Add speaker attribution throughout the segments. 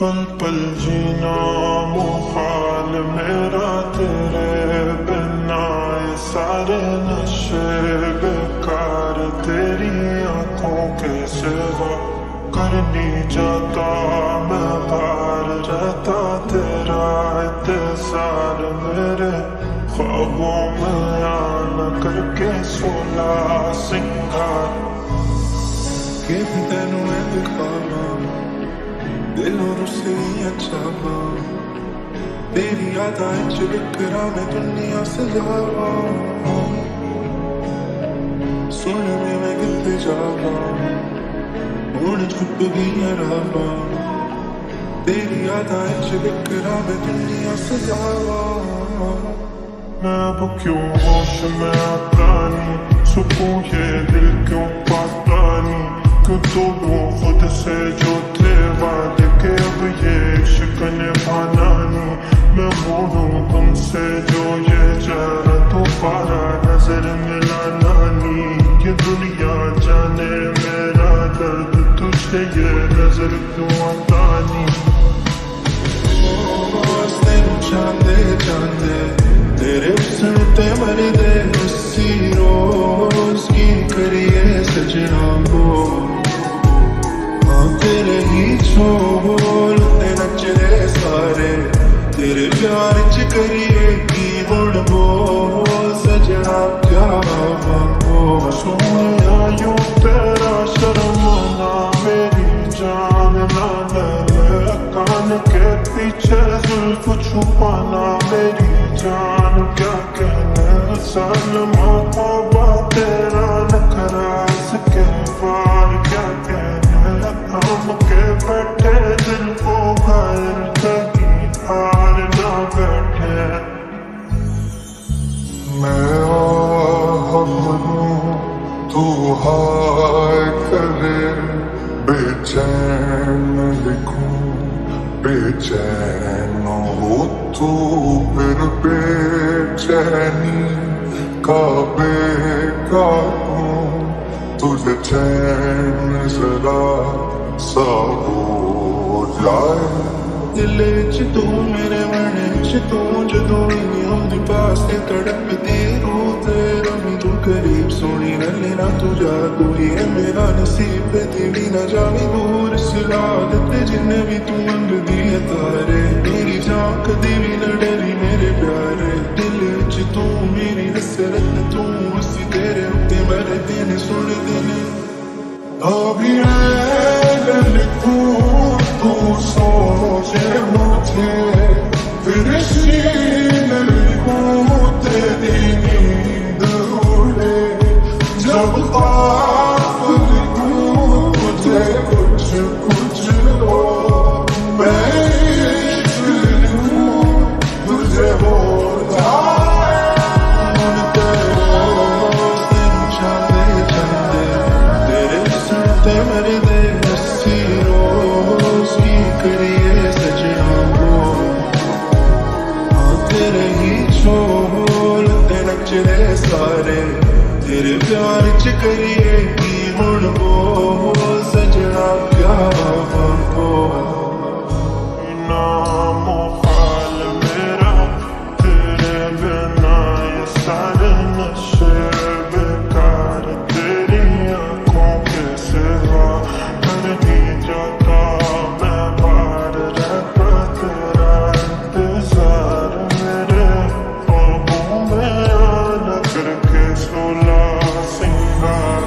Speaker 1: पल पल जीना मुहाल मेरा तेरे बिना, ये सारे नशे बेकार तेरी आंखों के सिवा। कर नहीं जाता मैं पार रहता तेरा इंतजार, मेरे ख्वाबों में आना करके सोला सिंगार।
Speaker 2: कि तेनू मैं दिखावा दिलों रुसे अच्छा पा, तेरी यादां च बिखरा मैं दुनिया सजावा। सुन में मैं किते जावा हुण छुप गई रावा, तेरी यादां च बिखरा मैं दुनिया सजावा।
Speaker 1: मैं अब क्यों होश में आता नहीं, सुकून ये दिल क्यों पाता नहीं। क्यों तोड़ूं खुद से जो थे वादे के, अब ये इश्क निभाना नहीं। मैं मोड़ूं तुमसे जो ये जरा दोबारा नजर मिलाना नहीं। ये दुनिया जाने मेरा दर्द तुझे ये नजर क्यों आता नहीं।
Speaker 2: चांदे चांदे तेरे हुस्न ते मरदे उसी रोज की करिए सजना को। हाँ तेरे ही छोल ते नचदे सारे, तेरे प्यार च करिए की हुण बोल सजना क्या मांगो।
Speaker 1: सोनिया यूं तेरा शर्माना मेरी जान ना ले, कान के पीछे जुल्फ छुपाना मेरी जान क्या कहने। सलमा ख्वाबा तेरा नखरा इसके पार क्या कहने। हम के बैठे दिल को घायल कहीं हार ना बैठे। मैं आह भरूं तू हाय करे, बेचैन लिखूं बेचैन हो तू फिर बेचैनी का बेकाबू। तुझे चैन जरा सा हो जाए।
Speaker 2: दिल च तू मेरे मन च तू, जदों ही आउंदी पास ते तड़पदी रूह तेरा मैनू करीब। सोनी रले ना तू जा तू ही है मेरा नसीब, तेरी ना जावी दूर सिला दिते जिन्ने भी तू मंगदी है तारे। मेरी जान कदी भी न डरी मेरे प्यारे, दिल च तू मेरी हसरत तू, उसी तेरे उत्ते मेरे दिन सुन दिन।
Speaker 1: अभी लिखूं तू सोचे मुझे, फिर सीने लिखूं तेरी नींद उड़े। जब ख्वाब लिखूं तुझे कुछ कुछ हो, मैं इश्क लिखूं तुझे हो जाए।
Speaker 2: चांदे चांदे तेरे हुस्न ते मरदे हसी रोज की करिए सजना को। हाँ तेरे ही छोल ते नचदे सारे, तेरे प्यार च करिए की हुण बोल सजना क्या मांगो।
Speaker 1: नाम हाल मेरा तेरे बिना, ये सारे नशे बेकार तेरी आंखों के सिवा। कर नहीं जाता मैं पार रहता तेरा इंतजार, मेरे ख्वाबों में आना करके सोला सिंगार।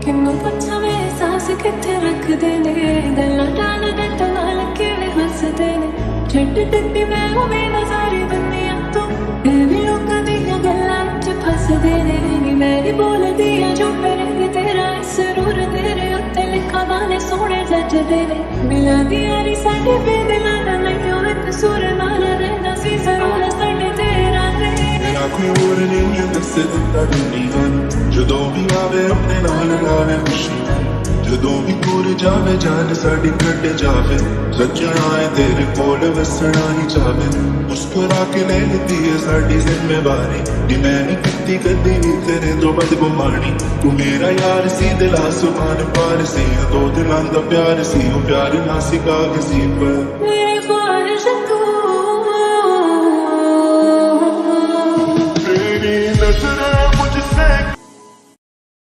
Speaker 3: किन्नू पुछा मैं एहसास किथे रखदे ने, गल्लां टालदे ते नाल किवें हसदे ने। छड्ड दित्ती मैं उवें नज़ारे दुनिया तो, फिर भी लोकां दियां गल्लां च फसदे ने। नी मैं नी बोलदी जो करेंगे तेरा सुरूर, तेरे उत्ते लिखा गाने सोहणे जचदे ने। मिलां दी यारी साडे बेदिलां दा नहीं होए कसूर, नाल रहिंदा सी जरूर साडे तेरा ते।
Speaker 2: मेरा कोई और नहीं है दस दिता दुनिया, जदों भी आवे अपने नाल लावे खुशी। ਜਦੋਂ ਵੀ ਦੂਰ ਜਾਵੇ ਜਾਨ ਸਾਡੀ ਕੱਟ ਜਾਵੇ ਸੱਜਣਾ ਏ ਤੇਰੇ ਕੋਲ ਵਸਣਾ ਹੀ ਚਾਵੇ ਮੁਸਕਰਾ ਕੇ ਲੈਂਦੀ ਏ ਸਾਡੀ ਜ਼ਿੰਮੇਵਾਰੀ ਨੀ ਮੈਂ ਨਹੀਂ ਕੀਤੀ ਕਦੀ ਵੀ ਤੇਰੇ ਤੋਂ ਬਦਗੁਮਾਨੀ ਤੂੰ ਮੇਰਾ ਯਾਰ ਸੀ ਦਿਲ ਆਸਮਾਨ ਪਾਰ ਸੀ ਦੋ ਦਿਲਾਂ ਦਾ ਪਿਆਰ ਸੀ ਉਹ ਪਿਆਰ ਨਾ ਸੀ ਕਾਗਜ਼ੀ ਪਰ
Speaker 3: मेरी ख्वाहिश तू
Speaker 1: तेरी नजर